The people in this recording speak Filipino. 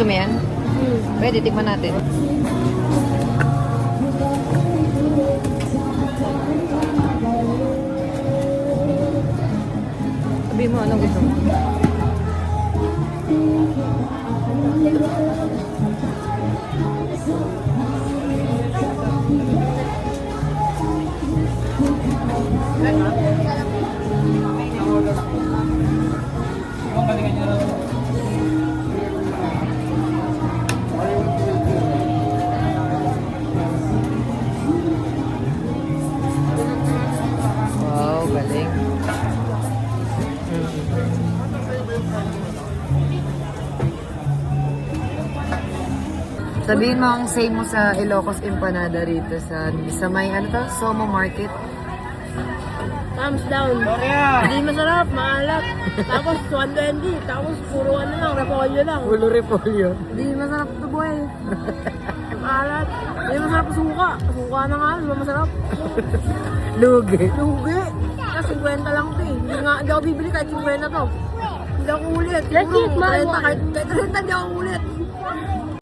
Gusto mo yan? Pwede, tikman natin. Sabi mo, anong gusto mo? Wow, galing. Sabihin mo ang same mo sa Ilocos Empanada rito sa may ano to? Somo Market. Thumbs down. Hindi masarap, maalat. Tapos 120, tapos puro ano lang, repolyo lang. Pulo repolyo. Hindi masarap ito boy. Maalat. Hindi masarap suka. Suka na nga, hindi masarap. Lugi. Lugi. Kasi 50 lang ito eh. Hindi ako bibili kahit 50 to. Hindi ako ulit. Let's eat, Puro Mama. 30, kahit 30 hindi ako ulit.